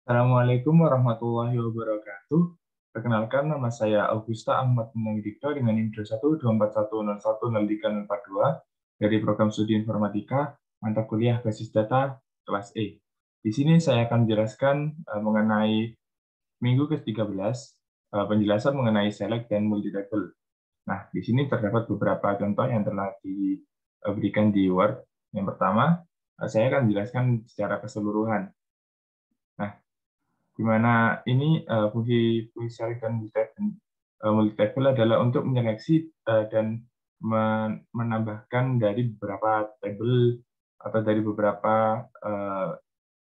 Assalamualaikum warahmatullahi wabarakatuh. Perkenalkan, nama saya Augusta Ahmad Munawidikto dengan Indro 12410100342 dari Program Studi Informatika, mata kuliah Basis Data kelas E. Di sini saya akan menjelaskan mengenai minggu ke-13, penjelasan mengenai select dan multi-table. Nah, di sini terdapat beberapa contoh yang telah diberikan di Word. Yang pertama, saya akan menjelaskan secara keseluruhan. Nah, di mana ini fungsi select dan multi-table adalah untuk menyeleksi dan menambahkan dari beberapa table atau dari beberapa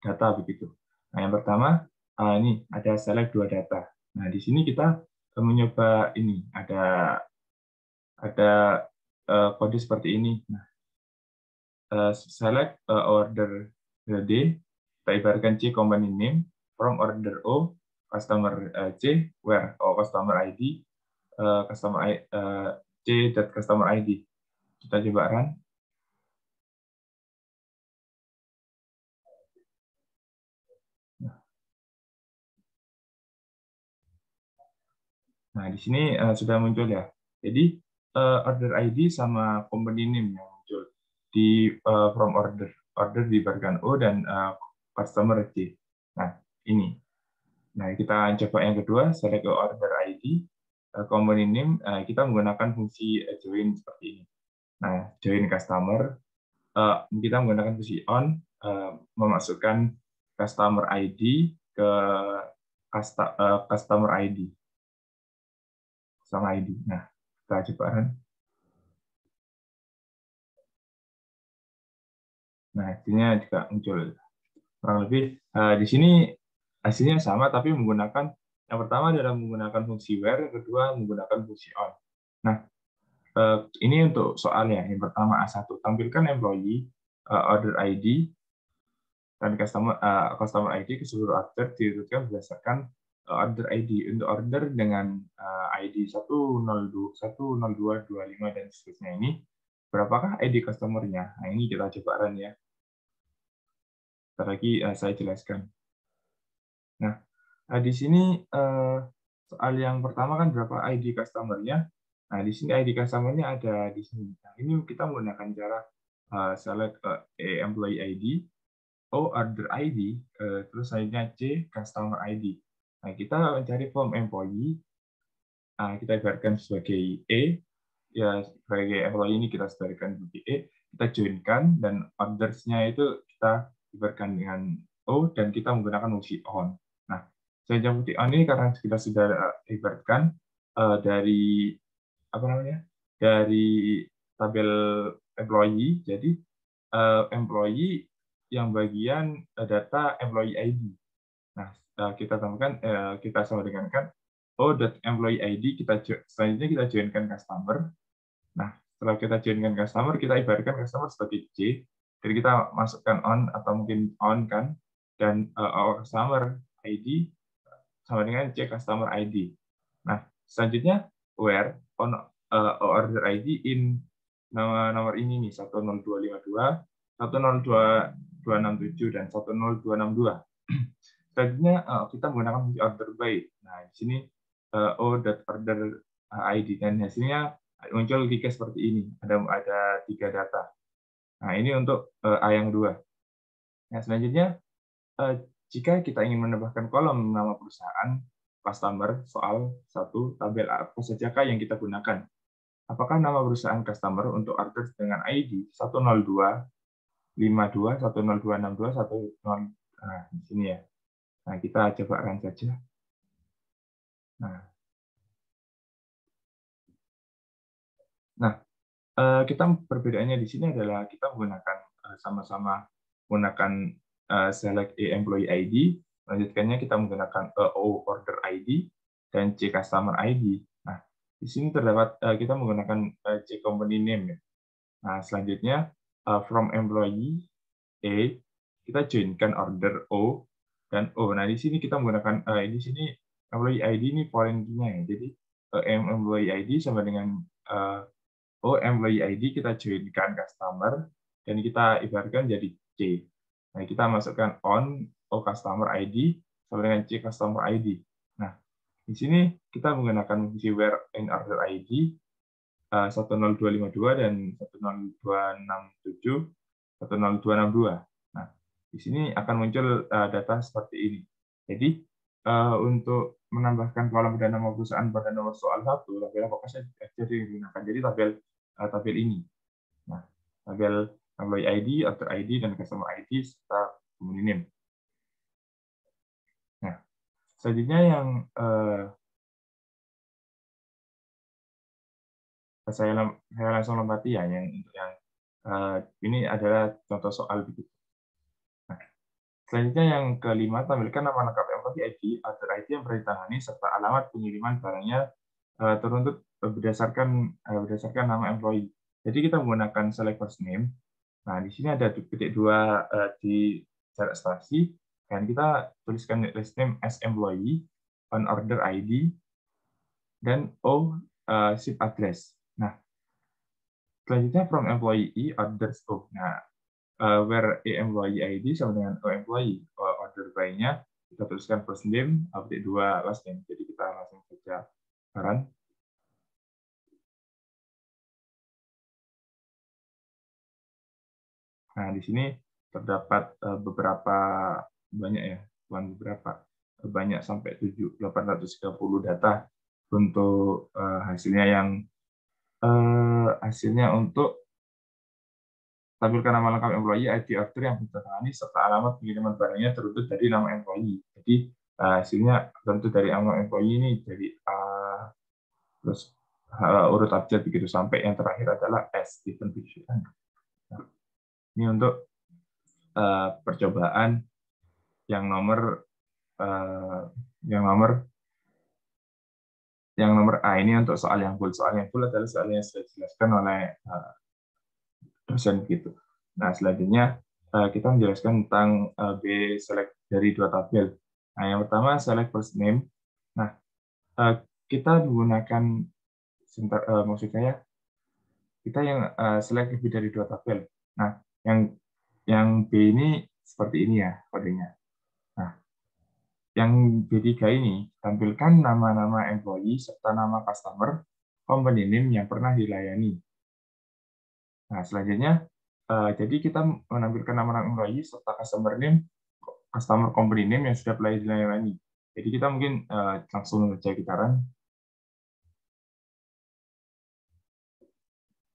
data begitu. Nah, yang pertama ini ada select dua data. Nah, di sini kita mencoba ini ada kode seperti ini. Nah, select order D, kita ibaratkan C company name, from order O, customer C, where O customer ID, C dot customer ID. Kita coba run. Nah, di sini sudah muncul ya. Jadi order ID sama company name yang muncul di from order. Order diibaratkan O dan customer C. Nah, ini. Nah, kita coba yang kedua, select order ID, company name, kita menggunakan fungsi join seperti ini. Nah, join customer, kita menggunakan fungsi on, memasukkan customer ID ke customer ID. Customer ID. Nah, kita coba run. Nah, hasilnya juga muncul. Kurang lebih di sini hasilnya sama, tapi menggunakan yang pertama adalah menggunakan fungsi where, yang kedua menggunakan fungsi on. Nah, ini untuk soalnya. Yang pertama A1, tampilkan employee, order ID, dan customer ID ke seluruh order diurutkan berdasarkan order ID. Untuk order dengan ID 102, 102, 25, dan seterusnya ini, berapakah ID customer-nya? Nah, ini kita coba run ya. Sebentar lagi saya jelaskan. Nah, di sini soal yang pertama kan berapa ID customer-nya. Nah, di sini ID customer-nya ada di sini. Nah, ini kita menggunakan cara select employee ID, O order ID, terus selanjutnya C customer ID. Nah, kita mencari form employee, kita ibaratkan sebagai E, ya sebagai employee ini kita sebagai E, kita joinkan, dan orders-nya itu kita ibaratkan dengan O, dan kita menggunakan fungsi on. Nah, saya fungsi on ini karena kita sudah ibaratkan dari apa namanya, dari tabel employee, jadi employee yang bagian data employee ID. Nah, kita tambahkan, kita sama dengan kan employee ID, selanjutnya kita joinkan customer. Nah, setelah kita joinkan customer, kita ibaratkan customer sebagai C, jadi kita masukkan on atau mungkin on kan, dan customer ID sama dengan C customer ID. Nah, selanjutnya where on order ID in nomor ini nih, 10252, 102267, dan 10262. Selanjutnya kita menggunakan fungsi order by. Nah, di sini o.order ID, dan hasilnya muncul tiga seperti ini. Ada tiga data. Nah, ini untuk A yang dua. Nah, selanjutnya jika kita ingin menambahkan kolom nama perusahaan, customer, soal satu tabel apa sajakah yang kita gunakan? Apakah nama perusahaan customer untuk order dengan ID 102, 52, 102, 62, 10, nah, di sini ya. Nah, kita coba run saja. Nah, kita perbedaannya di sini adalah kita menggunakan sama-sama menggunakan select employee ID, lanjutkannya kita menggunakan O order ID dan C customer ID. Nah, di sini terdapat kita menggunakan C company name ya. Nah, selanjutnya from employee A, kita joinkan order O dan O. Nah, di sini kita menggunakan di sini employee ID ini foreign key-nya ya. Jadi employee ID sama dengan employee ID, kita joinkan customer dan kita ibaratkan jadi C. Nah, kita masukkan on O customer ID, sama dengan C customer ID. Nah, di sini kita menggunakan fungsi where in order ID 10252 dan 10267, 10262. Nah, di sini akan muncul data seperti ini. Jadi, untuk menambahkan kolom dan nama perusahaan pada nomor soal 1, tabel aplikasi jadi digunakan. Jadi tabel ini. Nah, tabel employee ID, author ID, dan customer ID serta company name. Nah, selanjutnya yang saya langsung lompati ya, yang ini adalah contoh soal begitu. Nah, selanjutnya yang kelima, tampilkan nama lengkap employee ID, author ID yang pernah ditangani serta alamat pengiriman barangnya teruntut berdasarkan nama employee. Jadi kita menggunakan select first name. Nah, di sini ada titik 2 di jarak spasi, dan kita tuliskan last name as employee, on order ID, dan O ship address. Nah, selanjutnya from employee orders O. Nah, where a employee ID sama dengan O employee. Order by-nya kita tuliskan first name, update 2 last name. Jadi kita langsung saja run. Nah, di sini terdapat banyak sampai 830 data untuk hasilnya untuk tampilkan nama lengkap employee, ID order yang ditandatangani serta alamat pengiriman barangnya teruntut dari nama employee. Jadi hasilnya tentu dari nama employee ini dari A terus urut abjad begitu sampai yang terakhir adalah S Stephen Fisher. Nah, ini untuk percobaan yang nomor A ini untuk soal yang full. Soal yang full adalah soal yang sudah dijelaskan oleh dosen gitu. Nah, selanjutnya kita menjelaskan tentang B select dari 2 tabel. Nah, yang pertama select first name. Nah, kita menggunakan maksud saya kita yang select lebih dari 2 tabel. Nah, yang B ini seperti ini ya kodenya. Nah, yang B3 ini tampilkan nama-nama employee serta nama customer, company name yang pernah dilayani. Nah, selanjutnya jadi kita menampilkan nama-nama employee serta customer name, customer company name yang sudah pernah dilayani. Jadi kita mungkin langsung saja kita run.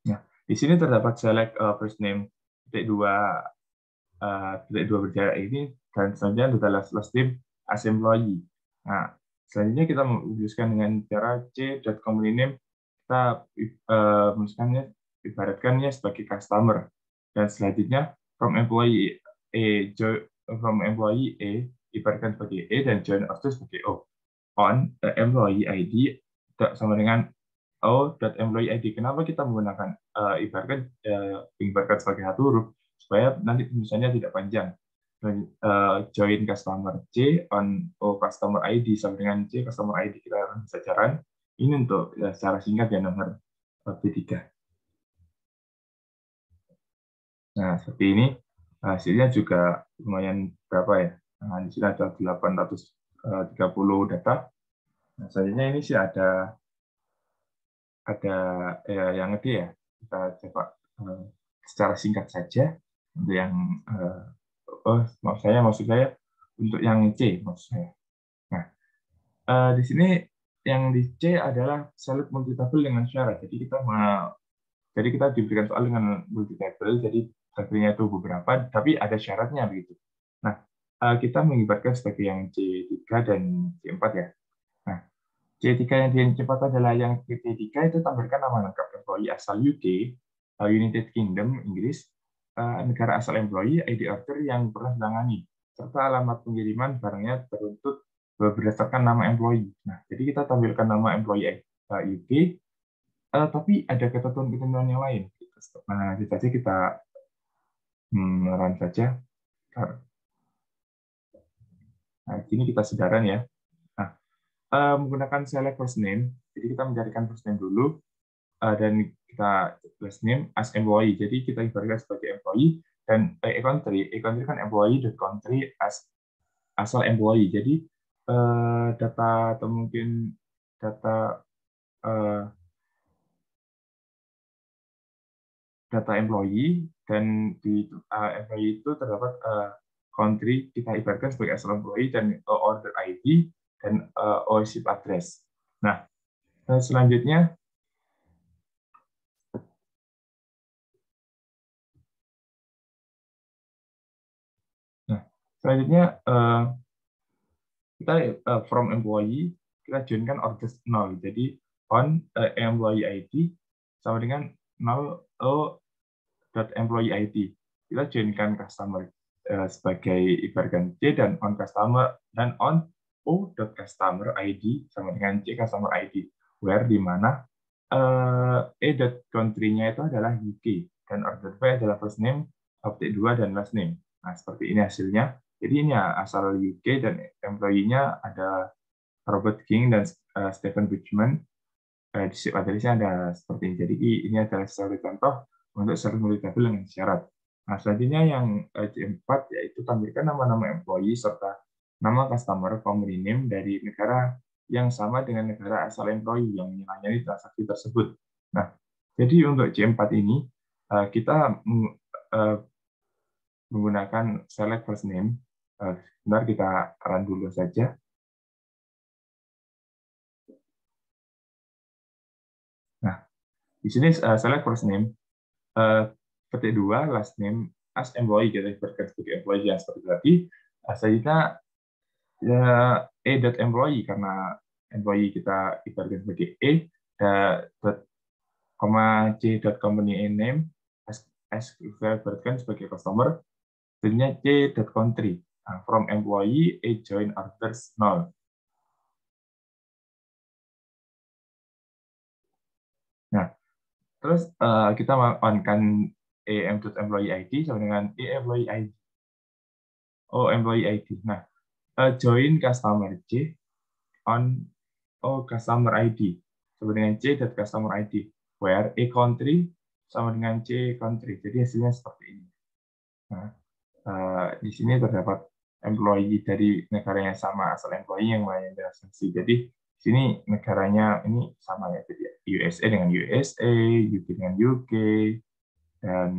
Nah, di sini terdapat select first name titik 2 berjarak ini, dan selanjutnya adalah last name as employee. Nah, selanjutnya kita menuliskan dengan cara c.company name, kita menuliskannya ibaratkannya sebagai customer, dan selanjutnya from employee A ibaratkan sebagai E dan join order sebagai O. On employee ID sama dengan O.employee ID. Kenapa kita menggunakan ibaratkan sebagai satu huruf supaya nanti tulisannya tidak panjang. Join customer C on O customer ID sama dengan C customer ID, kita bisa jalan. Ini untuk secara singkat ya nomor B3. Nah, seperti ini hasilnya juga lumayan berapa ya? Nah, di sini ada 830 data. Nah, selanjutnya ini sih ada yang gede ya. Kita coba secara singkat saja untuk yang maksud saya untuk yang C maksud saya. Nah, di sini yang di C adalah select multi-table dengan syarat. Jadi kita diberikan soal dengan multi-table, jadi tabelnya itu beberapa, tapi ada syaratnya begitu. Nah, kita mengibaratkan sebagai yang C3 dan C4 ya. Nah, C3 yang cepat adalah yang C3 itu tampilkan nama lengkap employee asal UK, United Kingdom, Inggris, negara asal employee, ID order yang pernah ditangani, serta alamat pengiriman barangnya teruntut berdasarkan nama employee. Nah, jadi kita tampilkan nama employee UK, tapi ada ketentuan-ketentuan yang lain. Nah, nanti saja kita run saja. Nah, di sini kita sedaran ya. Nah, menggunakan select first name, jadi kita mencarikan first name dulu, dan kita last name as employee. Jadi kita ibaratkan sebagai employee, dan country kan employee.country as asal employee. Jadi data atau mungkin data eh, data employee, dan di employee itu terdapat country, kita ibaratkan sebagai asal employee, dan order ID dan ownership address. Nah, selanjutnya kita from employee, kita joinkan orders 0. Jadi on employee ID sama dengan 0 employee ID. Kita joinkan customer sebagai ibaratkan C, dan on customer, dan on o.customer ID sama dengan C customer ID, where di mana country-nya itu adalah UK, dan order by adalah first name, update 2, dan last name. Nah, seperti ini hasilnya. Jadi ini asal UK, dan employee-nya ada Robert King dan Stephen Bridgman. Di shape address-nya ada seperti ini. Jadi ini adalah salah satu contoh untuk self multi-table dengan syarat. Nah, selanjutnya yang C4 yaitu tampilkan nama-nama employee serta nama customer company name dari negara yang sama dengan negara asal employee yang melayani transaksi tersebut. Nah, jadi untuk C4 ini kita menggunakan select first name. Sebentar, kita run dulu saja. Nah, di sini select first name, ketik 2 last name as employee, kita ibaratkan sebagai employee yang seperti tadi. Selanjutnya e.employee, karena employee kita ibaratkan sebagai e, c.company name as kita ibaratkan sebagai customer, selanjutnya c.country. Nah, from employee e join orders 0. Nah, terus kita on-kan em.employee ID sama dengan e-employee ID. Employee ID. Nah, join customer C on customer ID sama dengan c.customer ID, where e country sama dengan c country. Jadi hasilnya seperti ini. Nah, di sini terdapat employee dari negara yang sama, asal employee yang melayani transaksi. Jadi di sini negaranya ini sama ya, jadi USA dengan USA, UK dengan UK, dan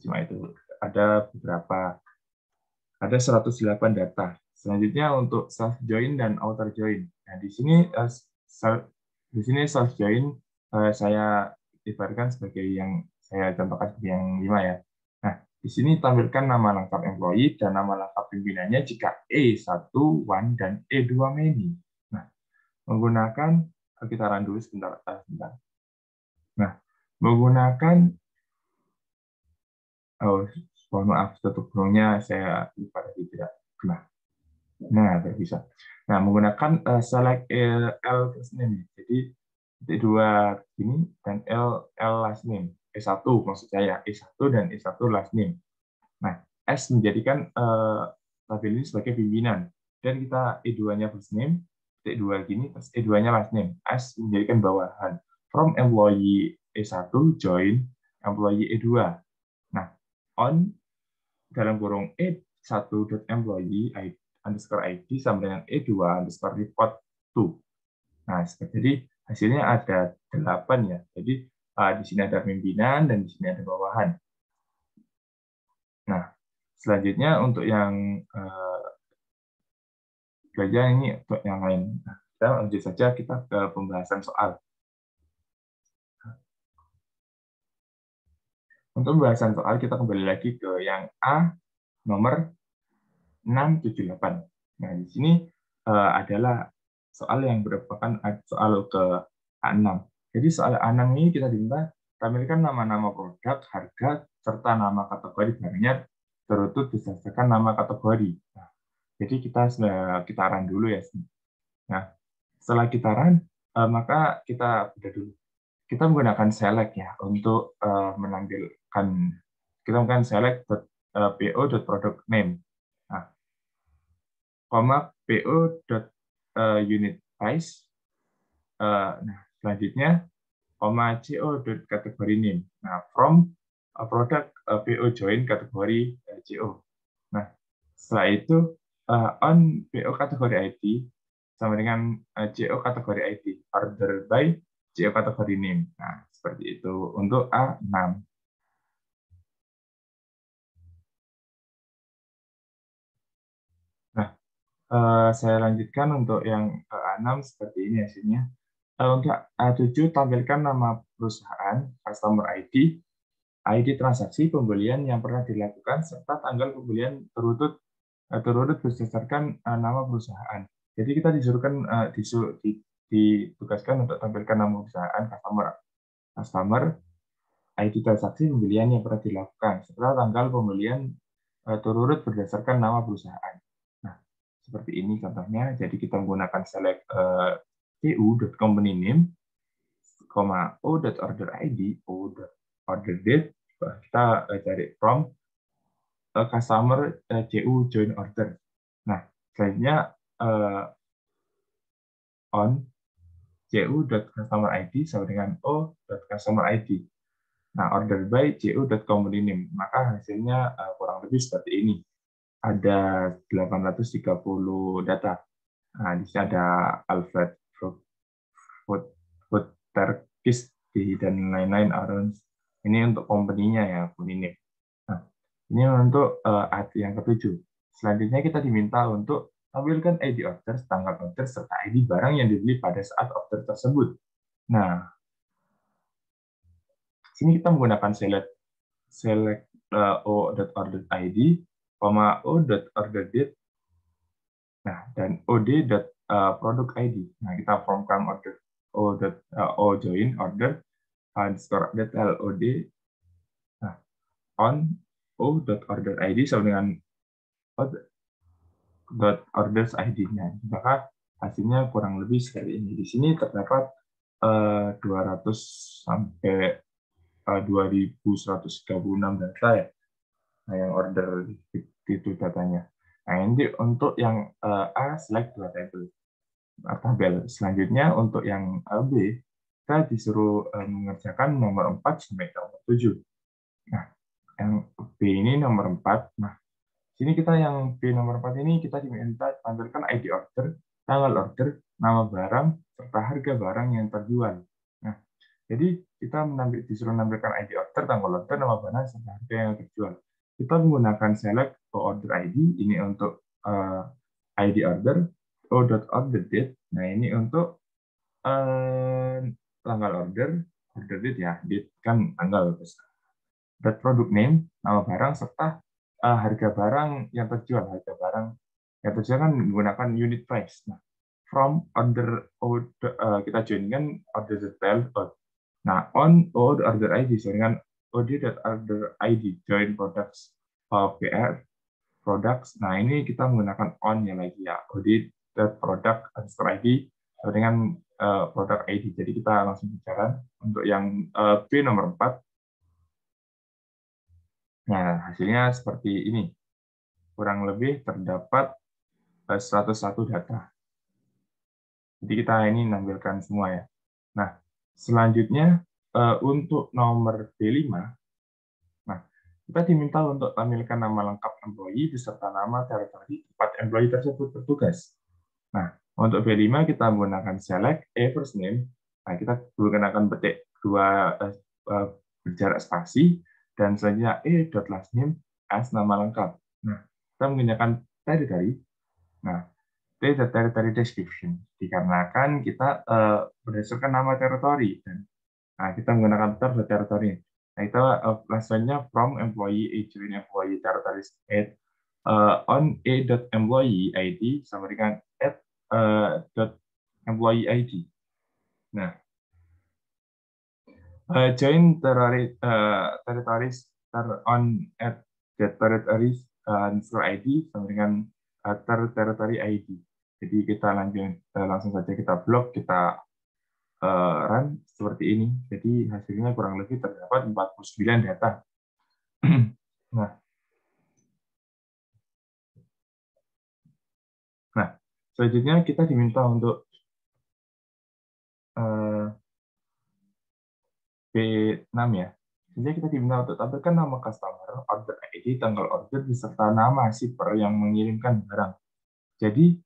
cuma itu ada beberapa, ada 108 data. Selanjutnya untuk self join dan outer join. Nah, di sini self join saya ibaratkan sebagai yang saya contohkan sebagai yang 5 ya. Nah, di sini tampilkan nama lengkap employee dan nama lengkap pimpinannya jika E1 one dan E2 many. Nah, menggunakan kita run dulu sebentar. Nah, menggunakan mohon maaf, tutup burungnya saya lupa tadi tidak. Nah, bisa. Nah, menggunakan select L first name. Jadi titik 2 ini dan L last name. E1 maksud saya, E1 dan E1 last name. Nah, S menjadikan tabel ini sebagai pimpinan, dan kita E2-nya first name, titik 2 gini, terus E2-nya last name. S menjadikan bawahan. From employee E1 join employee E2. Nah, on dalam kurung E1.employee underscore ID sama dengan E2 underscore report to. Nah, jadi hasilnya ada 8 ya. Jadi di sini ada pimpinan dan di sini ada bawahan. Nah, selanjutnya untuk yang belajar ini untuk yang lain. Nah, kita lanjut saja kita ke pembahasan soal. Untuk pembahasan soal kita kembali lagi ke yang A nomor 678. Nah, di sini adalah soal yang merupakan soal ke A6. Jadi soal A6 ini kita diminta tampilkan nama-nama produk, harga, serta nama kategori barangnya terutut berdasarkan nama kategori. Nah, jadi kita run dulu ya. Nah, setelah kita run, maka kita udah dulu. Kita menggunakan select ya untuk menampilkan. Kita menggunakan select po.product name. Nah, po.unit price. Nah, selanjutnya co.kategori name. Nah, from product PO join kategori CO. Nah, setelah itu on PO kategori ID sama dengan CO kategori ID, order by CO kategori name. Nah, seperti itu untuk A6. Nah, saya lanjutkan untuk yang A6 seperti ini hasilnya. Untuk A7 tampilkan nama perusahaan, customer ID, ID transaksi pembelian yang pernah dilakukan, serta tanggal pembelian terurut berdasarkan nama perusahaan. Jadi kita disuruhkan ditugaskan untuk tampilkan nama perusahaan, customer, ID transaksi pembelian yang pernah dilakukan, serta tanggal pembelian terurut berdasarkan nama perusahaan. Nah, seperti ini contohnya. Jadi kita menggunakan select cu.company name, o.order ID, o.order date, kita cari from customer cu join order. Nah, selanjutnya on cu.customer ID sama dengan o.customer ID. Nah, order by cu.company name. Maka hasilnya kurang lebih seperti ini. Ada 830 data. Nah, di sini ada Alfred Food Turkish dan lain-lain orange. Ini untuk company-nya ya, company name. Nah, ini untuk yang ketujuh. Selanjutnya kita diminta untuk tampilkan ID order, tanggal order, serta ID barang yang dibeli pada saat order tersebut. Nah, sini kita menggunakan select o.order.id, o.order.date, nah, dan od.product ID. Nah, kita formkan order o join order underscore lod, nah, on o.order ID sama dengan orders ID-nya. Maka hasilnya kurang lebih seperti ini. Di sini terdapat 200 sampai 2136 data ya. Nah, yang order itu datanya. Nah, ini untuk yang A select dua tabel. Selanjutnya untuk yang B, kita disuruh mengerjakan nomor 4 sampai nomor 7. Nah, yang B ini nomor 4. Nah, sini kita yang B nomor 4 ini kita diminta tampilkan ID order, tanggal order, nama barang, serta harga barang yang terjual. Nah, jadi kita disuruh menampilkan ID order, tanggal order, nama barang, serta harga yang terjual. Kita menggunakan select order ID, ini untuk ID order, o.order date. Nah, ini untuk tanggal order date ya, date kan tanggal. Date product name, nama barang, serta harga barang yang terjual. Harga barang yang terjual kan menggunakan unit price. Nah, from order, kita joinkan order detail. Nah, on order ID dengan od.order ID join products PR products. Nah, ini kita menggunakan on ya lagi ya, od.product underscore ID dengan product ID. Jadi kita langsung bicara untuk yang B nomor 4. Nah, hasilnya seperti ini. Kurang lebih terdapat 101 data. Jadi kita ini nampilkan semua ya. Nah, selanjutnya untuk nomor B5, nah, kita diminta untuk tampilkan nama lengkap employee beserta nama teritori tempat employee tersebut bertugas. Nah, untuk B5 kita menggunakan select first name. Nah, kita menggunakan petik dua berjarak spasi dan selanjutnya last name as nama lengkap. Nah, kita menggunakan territory. Nah, territory description dikarenakan kita berdasarkan nama teritori dan nah, kita menggunakan territory. Nah, itu selanjutnya from employee join employee territory at on a.employee ID sama dengan at employee ID. Nah, join territories on at territories ID sama dengan territory ID. Jadi kita langsung saja kita blok, kita run seperti ini. Jadi hasilnya kurang lebih terdapat 49 data. Nah, selanjutnya kita diminta untuk B6 ya. Jadi kita diminta untuk tampilkan nama customer, order ID, tanggal order, beserta nama shipper yang mengirimkan barang. Jadi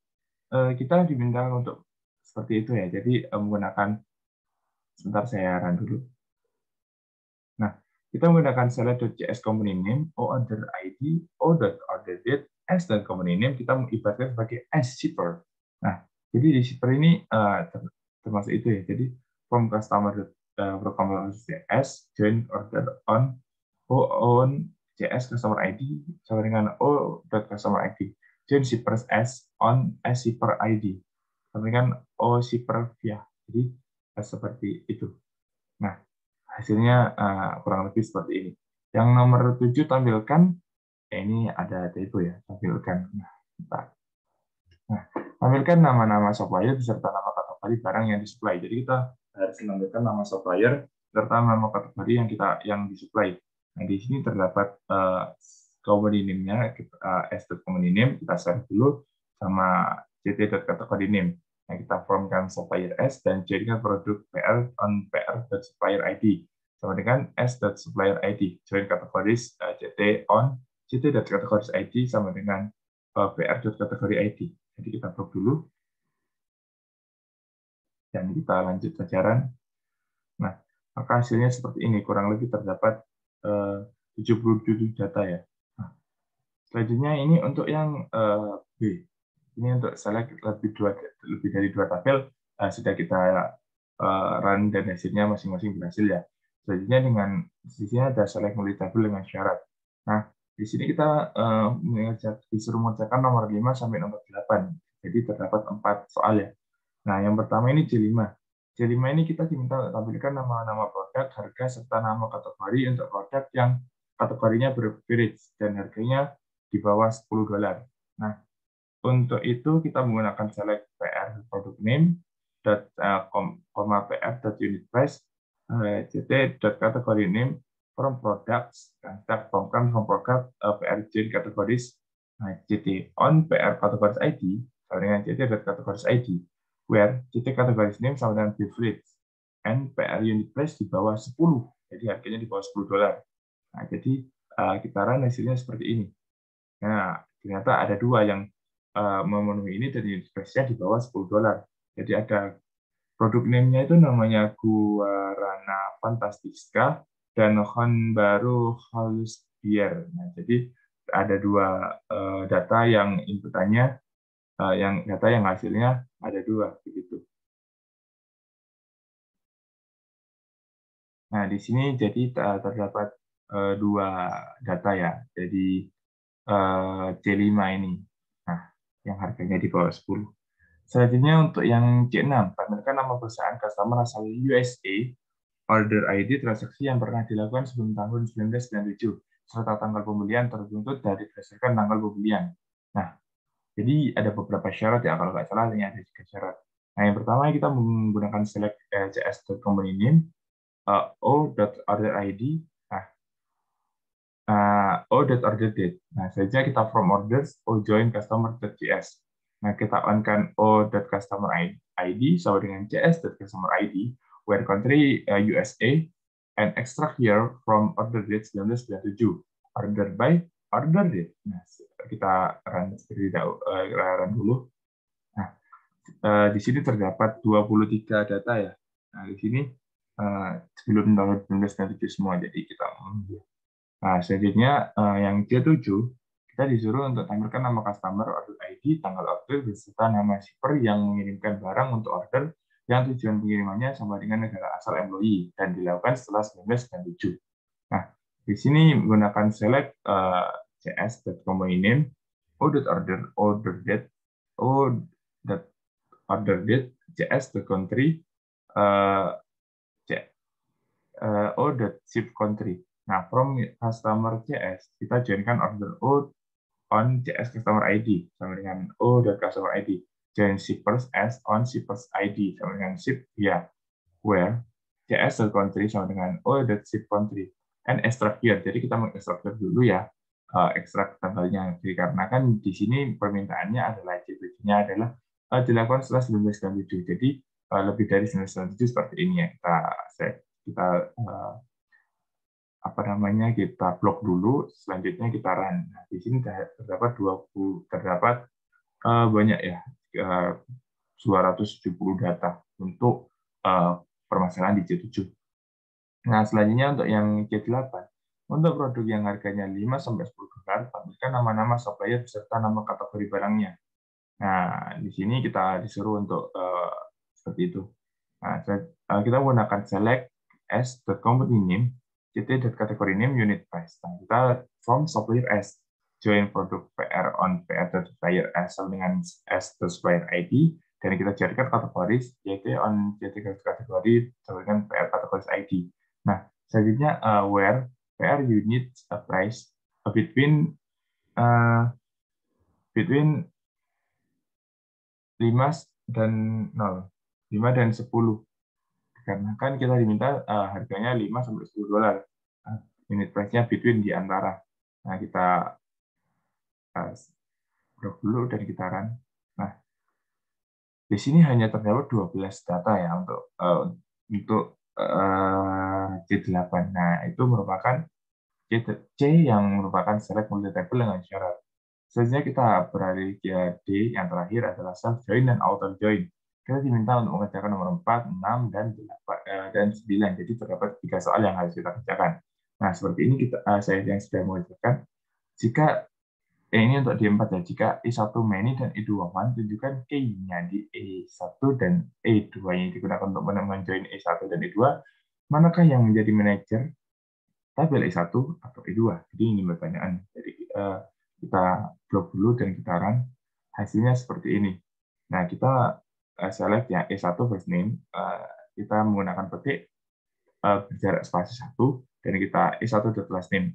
kita diminta untuk seperti itu ya. Jadi menggunakan, sebentar saya run dulu. Nah, kita menggunakan select.js company name, order ID, o.order date, as dan company name kita mengibaratkan sebagai as shipper. Nah, jadi di shipper ini termasuk itu ya. Jadi from customer.js join order on JS customer ID sama dengan o.customer ID. Join shippers as on as shipper ID sama dengan o shipper via. Jadi seperti itu. Nah, hasilnya kurang lebih seperti ini. Yang nomor 7 tampilkan, ini ada typo ya, tampilkan. Nah, tampilkan nama-nama supplier beserta nama kategori barang yang disuplai. Jadi kita harus menampilkan nama supplier serta nama kategori yang disuplai. Nah, di sini terdapat company name-nya, company name, kita save dulu sama ct.category name. Nah, kita formkan supplier S dan jadikan produk PR on PR.supplier ID sama dengan S.supplier ID. Join kategoris ct on ct.categories ID sama dengan PR.category ID. Jadi kita blok dulu dan kita lanjut pelajaran. Nah, maka hasilnya seperti ini, kurang lebih terdapat 77 data ya. Nah, selanjutnya ini untuk yang B. Ini untuk select lebih dari 2 tabel sudah kita run dan hasilnya masing-masing berhasil ya. Selanjutnya di sini ada select multi tabel dengan syarat. Nah, di sini kita disuruh mengerjakan nomor 5 sampai nomor 8. Jadi terdapat 4 soal ya. Nah, yang pertama ini C5. C5 ini kita diminta untuk tampilkan nama-nama produk, harga, serta nama kategori untuk produk yang kategorinya beverage dan harganya di bawah $10. Nah, untuk itu kita menggunakan select PR product name, PR.unit price, ct.category name from products, tag from product PR chain categories, ct on PR categories ID sama dengan ct.categories ID, where ct categories name sama dengan beverage, and PR unit price di bawah 10, jadi harganya di bawah $10. Nah, jadi kita run hasilnya seperti ini. Nah, ternyata ada 2 yang memenuhi ini dan unit price-nya di bawah $10. Jadi ada produk name-nya itu namanya Guarana Fantastica dan Honbaru Halus Beer. Nah, jadi ada 2 data yang inputannya, data yang hasilnya ada 2 begitu. Nah, di sini jadi terdapat 2 data ya. Jadi C5 ini. Nah, yang harganya di bawah 10. Selanjutnya untuk yang C6, tampilkan nama perusahaan customer asal USA, order ID transaksi yang pernah dilakukan sebelum tahun 1997, serta tanggal pembelian tertuntut dari berdasarkan tanggal pembelian. Nah, jadi ada beberapa syarat ya, kalau nggak salah ini ada 3 syarat. Nah, yang pertama kita menggunakan select cs.company name, o.order ID, o.order date. Nah, selanjutnya kita from orders, o join customer.js. Nah, kita on-kan o.customer ID sama dengan cs.customer ID, where country USA, and extract here from order date 1997. Order by order date. Nah, kita run dulu. Nah, di sini terdapat 23 data ya. Nah, di sini sebelum tahun 1997 semua, jadi kita Nah, selanjutnya yang C7, kita disuruh untuk tampilkan nama customer, order ID, tanggal order, beserta nama shipper yang mengirimkan barang untuk order yang tujuan pengirimannya sama dengan negara asal employee dan dilakukan setelah 1997. Nah, di sini menggunakan select cs.company name, order date, order date, cs.country, o.ship country. Nah, from customer CS, kita joinkan order O on CS customer ID sama dengan O.customer ID. Join shippers as on shippers ID sama dengan ship via where CS country sama dengan O.ship country. And extract here. Jadi kita mengekstrak dulu ya, ekstrak tanggalnya. Dikarenakan di sini permintaannya adalah JPG-nya adalah dilakukan setelah 1997. Jadi lebih dari 1997 seperti ini ya. Kita kita blok dulu, selanjutnya kita run. Nah, di sini terdapat banyak ya, 270 data untuk permasalahan di C7. Nah, selanjutnya untuk yang C8, untuk produk yang harganya 5-10 dolar, tampilkan nama-nama supplier beserta nama kategori barangnya. Nah, di sini kita disuruh untuk seperti itu. Nah, kita menggunakan select as company name, ct.category name, unit price. Nah, kita from supplier as join produk PR on PR.supplier as dengan s.supplier ID, dan kita jadikan kategori ct on ct kategori dengan PR kategori ID. Nah, selanjutnya where PR unit price between uh, between 5 dan 0, 5 dan 10. Karena kan kita diminta harganya 5 sampai 10 dolar. Unit price-nya between di antara. Nah, kita blok dulu dan kita run. Nah, di sini hanya terdapat 12 data ya untuk C8. Nah, itu merupakan C yang merupakan select multi table dengan syarat. Selanjutnya kita beralih ke D, yang terakhir adalah self join dan auto join. Kita diminta untuk mengerjakan nomor 4, 6, dan 9. Jadi terdapat 3 soal yang harus kita kerjakan. Nah, seperti ini saya yang sudah mengerjakan. Jika ini untuk D4 ya, jika E1 many dan E2 one, tunjukkan key-nya di E1 dan E2 yang digunakan untuk menjoin E1 dan E2, manakah yang menjadi manajer tabel E1 atau E2. Jadi ini pertanyaan. Jadi kita blok dulu dan kita run. Hasilnya seperti ini. Nah, kita select ya E1 first name. Kita menggunakan petik berjarak spasi 1, dan kita E1 last name.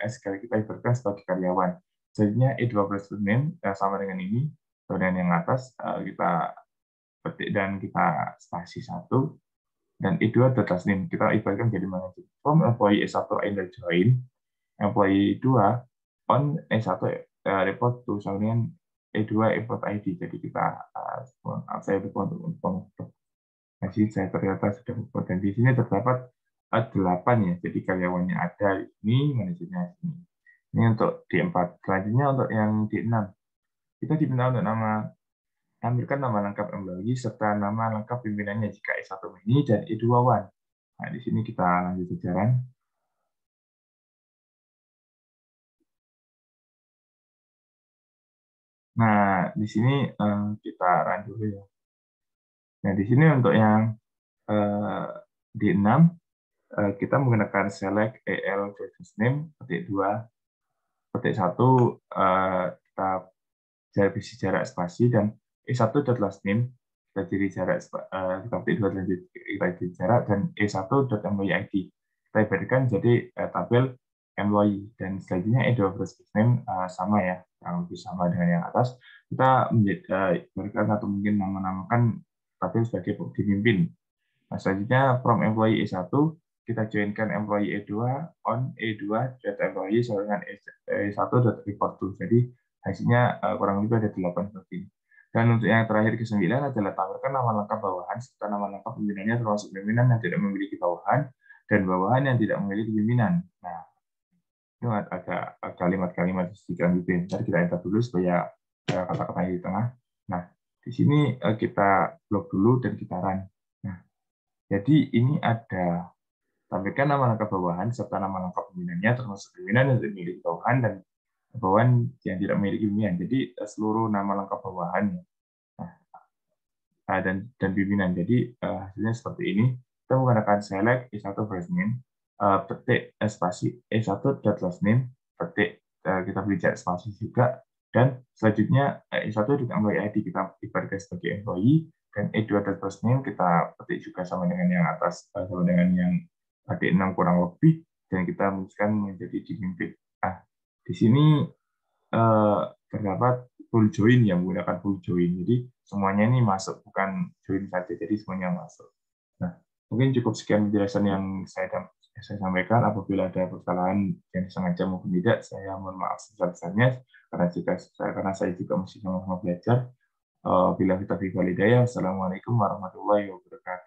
Sekali kita ibaratkan sebagai karyawan. Selanjutnya E2 first name sama dengan ini. Kemudian yang atas kita petik dan kita spasi 1. Dan E2 last name. Kita ibaratkan jadi manajer. From employee E1 enter join, employee 2 on E1 report to sama dengan E2 import ID. Jadi kita saya lupa untuk masih saya ternyata sudah lupa, dan di sini terdapat 8 ya. Jadi karyawannya ada ini, manajernya ini. Ini untuk D4. Selanjutnya untuk yang D6, kita diminta untuk tampilkan nama lengkap employee serta nama lengkap pimpinannya jika E1 mini dan E2 one. Nah, di sini kita lanjut jalan. Nah, di sini kita run dulu ya. Nah, di sini untuk yang D6, kita menggunakan select EL first name, petik 2, petik 1, kita beri jarak spasi, dan E1 last name, kita beri jarak, kita petik 2 kita beri jarak, dan E1 employee ID. Kita ibaratkan jadi tabel employee, dan selanjutnya E2 first name sama ya, yang lebih sama dengan yang atas. Kita ibaratkan atau mungkin nama-namakan tabel sebagai pemimpin. Nah, selanjutnya from employee E1, kita joinkan employee E2 on E2.employee sama dengan E1.report to. Jadi hasilnya kurang lebih ada 8 seperti ini. Dan untuk yang terakhir ke-9 adalah tampilkan nama lengkap bawahan serta nama lengkap pimpinannya, termasuk pimpinan yang tidak memiliki bawahan dan bawahan yang tidak memiliki pimpinan. Nah, itu ada kalimat-kalimat selanjutnya. Ntar kita enter dulu supaya kata-kata di tengah. Nah, di sini kita blok dulu dan kita run. Nah, jadi ini ada tampilkan nama lengkap bawahan serta nama lengkap pimpinannya, termasuk pimpinan yang memiliki bawahan dan bawahan yang tidak memiliki pimpinan. Jadi seluruh nama lengkap bawahan dan pimpinan. Jadi hasilnya seperti ini. Kita menggunakan select E1 first name, petik spasi E1 last name, petik kita beri jarak spasi juga, dan selanjutnya E1 juga employee ID kita ibaratkan sebagai employee, dan E2 first name kita petik juga sama dengan yang atas, sama dengan yang D6 kurang lebih, dan kita menuliskan menjadi dipimpin. Nah, di sini terdapat full join yang menggunakan full join. Jadi semuanya ini masuk, bukan join saja. Jadi semuanya masuk. Nah, mungkin cukup sekian penjelasan yang saya sampaikan. Apabila ada kesalahan yang disengaja maupun tidak, saya mohon maaf sebesar-besarnya karena saya juga masih sama-sama belajar. Bila kita walhidayah. Assalamualaikum warahmatullahi wabarakatuh.